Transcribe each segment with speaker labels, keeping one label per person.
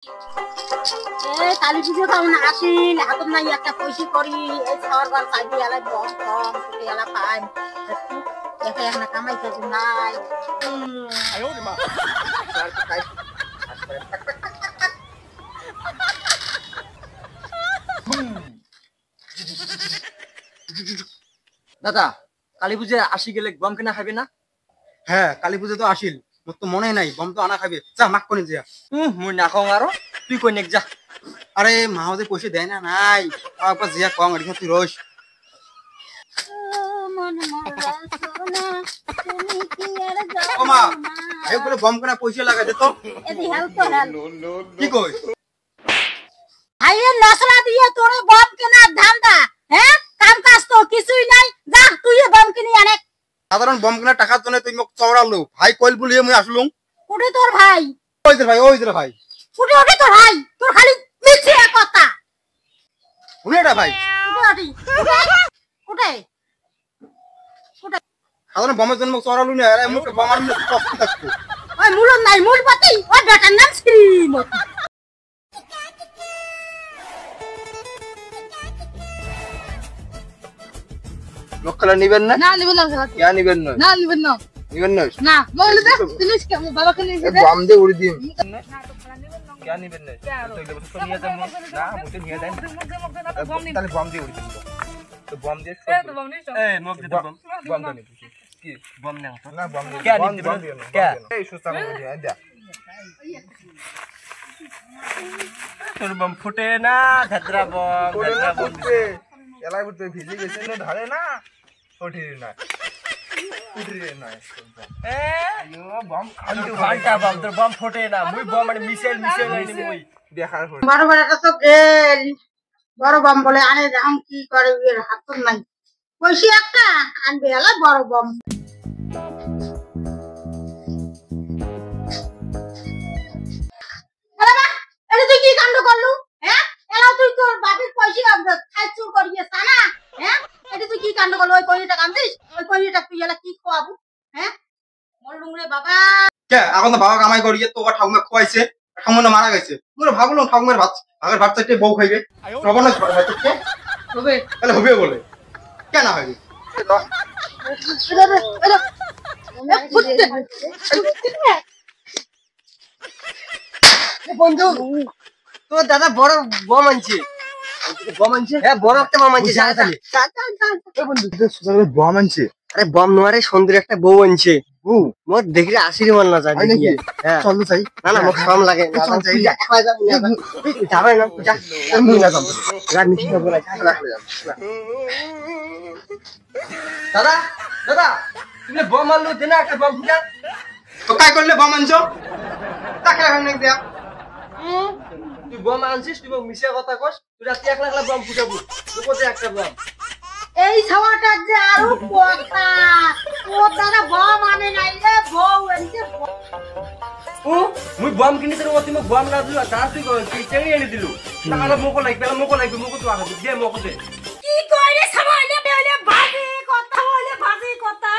Speaker 1: এই কালী পুজো কেমন আসিল হাতত নাই একটা পয়সা করি এই খাওয়ার ঘর চাইবি এলাই বম কম তুই এলা পাই দেখে একটা কামাইতে নাই
Speaker 2: দাদা কালী পুজো আসি গেলে বম কেনা খাবে না?
Speaker 3: হ্যাঁ কালী পুজো তো আসিল, মোর তো মনে নাই বম তো আনা খাবে। যা মাক কোনে যা।
Speaker 2: মুই না খাও আরো তুই কই নেক যা।
Speaker 3: আরে মা ওদের পয়সা দেয় না নাই একবার জিয়া কম আর তুই রস ও মা এই বলে বম কেনা পয়সা লাগা দে তো
Speaker 1: এদি হেল্প তো হেল্প
Speaker 3: কি কই
Speaker 1: ভাইয়ের নসরা দিয়ে তোরে বম কেনার ধান্দা হ্যাঁ কাম কাজ তো কিছুই নাই যা তুই বম কিনি আনে
Speaker 3: সাধারণ বম কেনার টাকা তো তুই মোক চওড়ালো ভাই কইল বলিয়ে মুই আসলুম।
Speaker 1: কোটি তোর ভাই
Speaker 3: ওই যে ভাই ভাই
Speaker 1: কোটি ওটি তোর ভাই তোর খালি মিছে কথা
Speaker 3: উনিটা ভাই
Speaker 1: কোটি কোটি
Speaker 3: সাধারণ বমের জন্য মোক চওড়ালো না আরে মুখ বমার মুখ কষ্ট থাকতো
Speaker 1: ওই মূল নাই মূল পাতি ওই বেটার নাম শ্রীমতী
Speaker 3: লোকলা নিবেন না?
Speaker 4: না নিবেন না
Speaker 3: ইয়া নিবেন না?
Speaker 4: না নিবেন না
Speaker 3: নিবেন না?
Speaker 4: না বলে দে তুমি বাবাকে নিয়ে দে
Speaker 3: বম দে উড়ি দিন।
Speaker 2: क्या নিবেন না? তো এগুলো তো নিয়ে যাবো না মুতে নিয়ে যাই তাহলে বম দিয়ে উড়ি দিন তো বম দিয়ে
Speaker 4: তো বম নিছ
Speaker 2: এই মুখ দিয়ে বম বম দে কি বম না
Speaker 3: না বম দে
Speaker 2: क्या নিতে क्या
Speaker 3: এই সুস্তা করে দে
Speaker 2: তোর বম ফুটে না ধাদ্রা বম ধাদ্রা বম
Speaker 3: এলাই বুঝতে ভিজে গেছে না ধারে না ওঠে না উঠে না
Speaker 2: এ আয়ো বম খান্তি ফালটা বম তোর বম ফুটে না মুই বম মানে মিসাইল হইনি মুই
Speaker 3: দেখার পর
Speaker 1: বড় বড়টা তো গেল বড় বম বলে আনে রাম কি করে এর হাত নাই কইছি একটা আনবে এলা বড় বম আরে তুই কি কাণ্ড করলু হ্যাঁ এলা তুই তোর বাপের পয়সা খাই চুর করিয়ে সানা হ্যাঁ এটা তুই কি কাণ্ড করলু ওই কইটা কান্দিস ওই কইটা তুই এলা কি খাওয়াবু হ্যাঁ মরলুম রে বাবা
Speaker 3: কে এখন তো বাবা কামাই করিয়ে তো ঠাকুমা খোয়াইছে ঠাকুমা মারা গেছে মোর ভাবলাম ঠাকুমার ভাত আগের ভাত চাইতে বউ খাইবে সবনা ভাইতে
Speaker 4: হবে
Speaker 3: তাহলে হবে বলে কেন না হবে
Speaker 2: বন্ধু তো দাদা বড় বম আনছে হ্যাঁ বড় একটা বম আনছে
Speaker 3: বম আনছে
Speaker 2: আরে বম নোয়ারে সুন্দর একটা বউ আনছে মোর দেখলে আসির মন না যায় হ্যাঁ
Speaker 3: চল চাই
Speaker 2: না না মোক শ্রম লাগে যাবে না যা
Speaker 3: মুই না যাবো
Speaker 2: দাদা দাদা তুমি বম আনলো দে না একটা বম ফুটা
Speaker 3: তো কাই করলে বম আনছো তাকে রাখেন না দিয়া
Speaker 2: তুই বম আনছিস তুই মিশা কথা কস তুই রাতে 1 লাখ বম ফুটাবো কোতে একটা বম
Speaker 1: এই ছাওয়াটা যে আরো কথা ও দাদা বম আনে নাই রে বউ এনতে
Speaker 2: ও মুই বম কিনি তোর অতি মোক বম না দিল তার তুই চেঙ্গি এনে দিলু তাহলে মোকো লাগবে মোকো তো আগে দে মোকো দে
Speaker 1: কি কইরে ছাওয়ালে বেলে বাজে কথা বলে বাজে কথা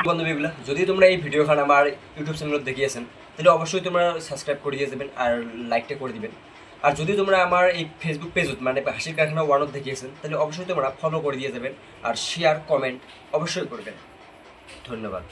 Speaker 5: বন্ধুবিগুলা যদি তোমরা এই ভিডিওখান আমার ইউটিউব চ্যানেলত দেখিয়েছেন তাহলে অবশ্যই তোমরা সাবস্ক্রাইব করে দিয়ে যাবেন আর লাইকটা করে দিবেন আর যদি তোমরা আমার এই ফেসবুক পেজত মানে হাসির কারখানা ওয়ানত দেখিয়েছেন তাহলে অবশ্যই তোমরা ফলো করে দিয়ে যাবেন আর শেয়ার কমেন্ট অবশ্যই করবেন ধন্যবাদ।